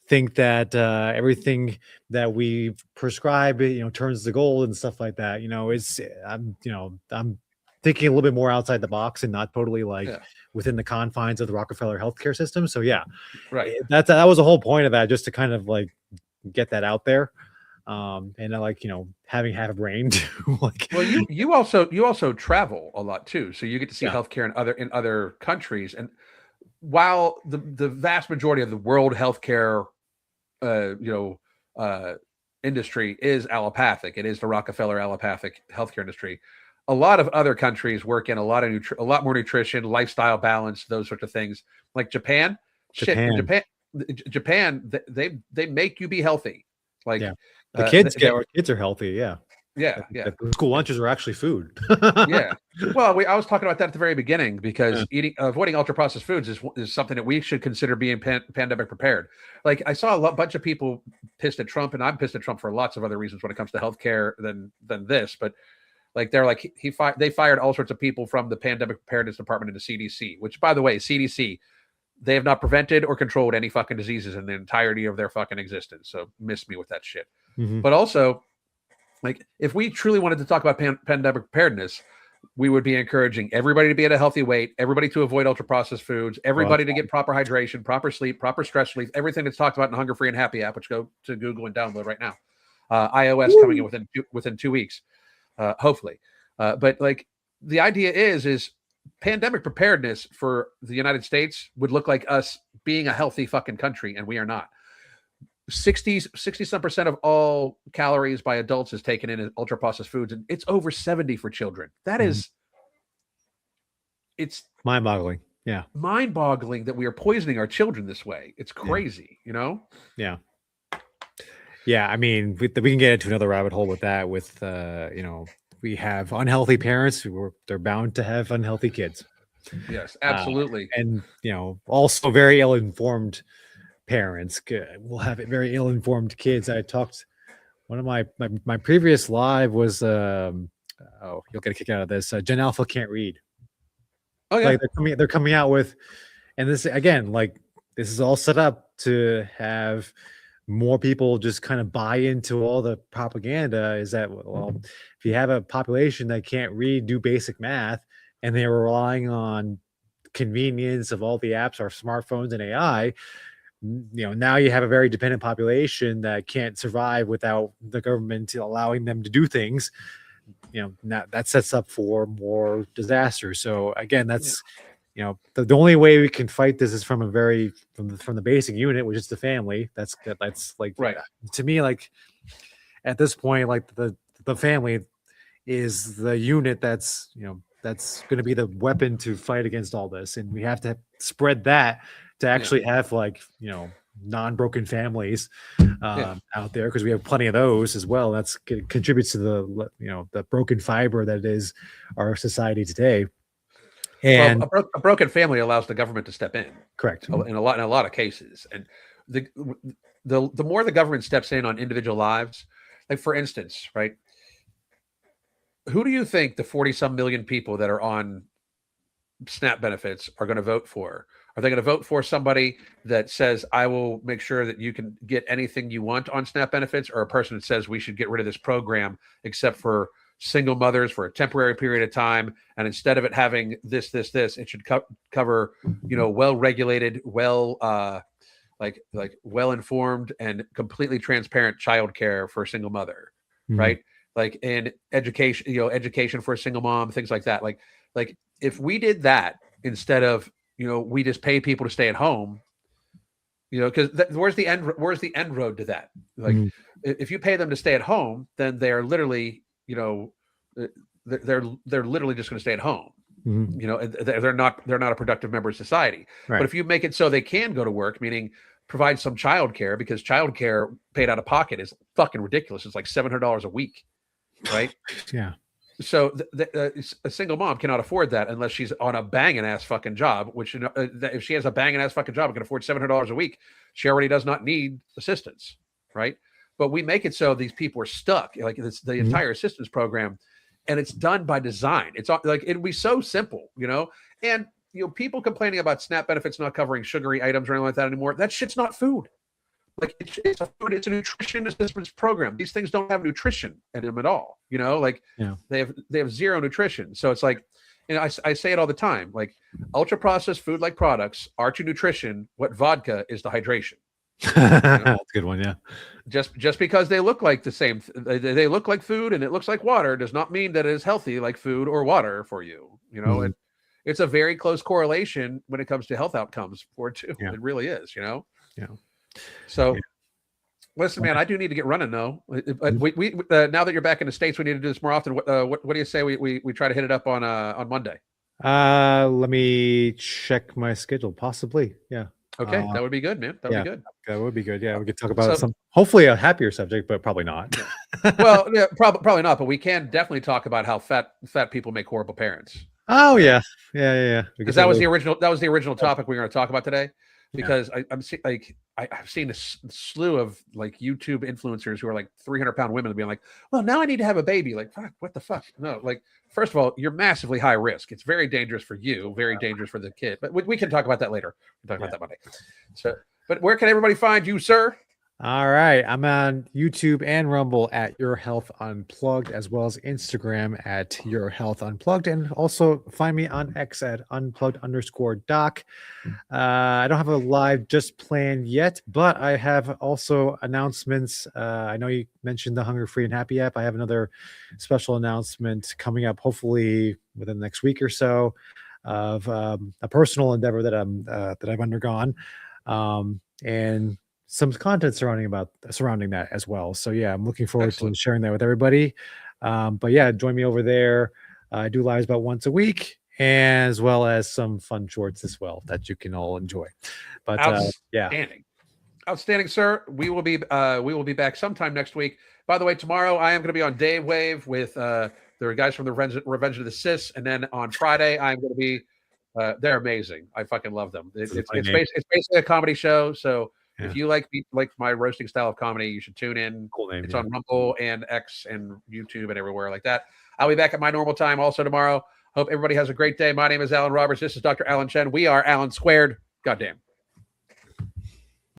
think that everything that we prescribe turns to gold and stuff like that. I'm thinking a little bit more outside the box and not totally within the confines of the Rockefeller healthcare system. So right. That was the whole point of that, just to kind of like get that out there. And I like, having half a brain to like. Well, you also travel a lot too, so you get to see healthcare in other countries. And while the vast majority of the world healthcare, industry is allopathic, it is the Rockefeller allopathic healthcare industry. A lot of other countries work in a lot more nutrition, lifestyle balance, those sorts of things. Like Japan, they make you be healthy. Like the kids are healthy. Yeah. The school lunches are actually food. Well, I was talking about that at the very beginning because avoiding ultra processed foods is something that we should consider being pandemic prepared. Like I saw a bunch of people pissed at Trump, and I'm pissed at Trump for lots of other reasons when it comes to healthcare than this. But like they're like they fired all sorts of people from the pandemic preparedness department into CDC, which, by the way, CDC, they have not prevented or controlled any fucking diseases in the entirety of their fucking existence. So miss me with that shit. But also, like, if we truly wanted to talk about pandemic preparedness, we would be encouraging everybody to be at a healthy weight, everybody to avoid ultra-processed foods, everybody to get proper hydration, proper sleep, proper stress relief, everything that's talked about in the Hunger Free and Happy app, which go to Google and download right now. iOS coming in within 2 weeks, hopefully. But like the idea is pandemic preparedness for the United States would look like us being a healthy fucking country, and we are not. 60% of all calories by adults is taken in ultra processed foods, and it's over 70 for children. That is, it's mind-boggling. Yeah, mind-boggling that we are poisoning our children this way. It's crazy, Yeah. I mean, we can get into another rabbit hole with that. With we have unhealthy parents they're bound to have unhealthy kids. Yes, absolutely. And also very ill-informed parents will have very ill-informed kids. I talked, one of my previous live was you'll get a kick out of this. Gen Alpha can't read. Oh yeah, like they're coming out with, and this again, like this is all set up to have more people just kind of buy into all the propaganda. Is that, well, if you have a population that can't read, do basic math, and they were relying on convenience of all the apps, our smartphones and AI, now you have a very dependent population that can't survive without the government allowing them to do things. Now that sets up for more disasters. So again, that's the only way we can fight this is from the basic unit, which is the family. That's like, right, to me, like at this point, like the family is the unit that's that's going to be the weapon to fight against all this, and we have to spread that to actually have like, non-broken families out there, because we have plenty of those as well. That's contributes to the the broken fiber that is our society today. And a broken family allows the government to step in. Correct. In a lot of cases. And the more the government steps in on individual lives, like for instance, right? Who do you think the 40-some million people that are on SNAP benefits are going to vote for? Are they going to vote for somebody that says, I will make sure that you can get anything you want on SNAP benefits, or a person that says we should get rid of this program except for single mothers for a temporary period of time, and instead of it having this, it should cover, well-regulated, well-informed and completely transparent childcare for a single mother, right? Like in education, education for a single mom, things like that. Like if we did that instead of, we just pay people to stay at home, because where's the end road to that? Like if you pay them to stay at home, then they're literally, they're literally just going to stay at home. They're not a productive member of society. Right. But if you make it so they can go to work, meaning provide some childcare, because childcare paid out of pocket is fucking ridiculous. It's like $700 a week, right? Yeah. So a single mom cannot afford that unless she's on a banging ass fucking job. Which if she has a banging ass fucking job and can afford $700 a week, she already does not need assistance, right? But we make it so these people are stuck, like it's the entire assistance program, and it's done by design. It's like it'd be so simple, and people complaining about SNAP benefits not covering sugary items or anything like that anymore. That shit's not food. Like it's a food, it's a nutrition assistance program. These things don't have nutrition in them at all. They have zero nutrition. So it's like, I say it all the time, like ultra processed food like products are to nutrition what vodka is to hydration. That's a good one. Yeah. Just because they look like the same, they look like food and it looks like water does not mean that it is healthy like food or water for you. And it's a very close correlation when it comes to health outcomes for it too. Yeah. It really is, Yeah. So, listen, man, I do need to get running though. We now that you're back in the States, we need to do this more often. What do you say we try to hit it up on Monday? Let me check my schedule. Possibly, yeah. Okay, that would be good, man. That would be good. That would be good. Yeah, we could talk about some, hopefully a happier subject, but probably not. Well, yeah, probably not. But we can definitely talk about how fat people make horrible parents. Oh yeah. Because that was the original topic we were going to talk about today. Because I've seen a slew of like YouTube influencers who are like 300-pound women being like, well, now I need to have a baby. Like, fuck, what the fuck? No, like, first of all, you're massively high risk. It's very dangerous for you, very dangerous for the kid. But we can talk about that later. We'll talk about that Monday. So, but where can everybody find you, sir? All right. I'm on YouTube and Rumble at Your Health Unplugged, as well as Instagram at Your Health Unplugged. And also find me on X at unplugged_doc. I don't have a live just planned yet, but I have also announcements. I know you mentioned the Hunger Free and Happy app. I have another special announcement coming up, hopefully within the next week or so, of a personal endeavor that I've undergone. And some content surrounding that as well. So yeah, I'm looking forward to sharing that with everybody. But yeah, join me over there. I do lives about once a week, as well as some fun shorts as well that you can all enjoy. But outstanding, sir. We will be back sometime next week. By the way, tomorrow I am going to be on Dave Wave with the guys from the Revenge of the Cis, and then on Friday I'm going to be. They're amazing. I fucking love them. It's basically a comedy show. So. Yeah. If you like my roasting style of comedy, you should tune in. Cool name, it's on Rumble and X and YouTube and everywhere like that. I'll be back at my normal time also tomorrow. Hope everybody has a great day. My name is Alan Roberts. This is Dr. Alan Chen. We are Alan Squared. Goddamn.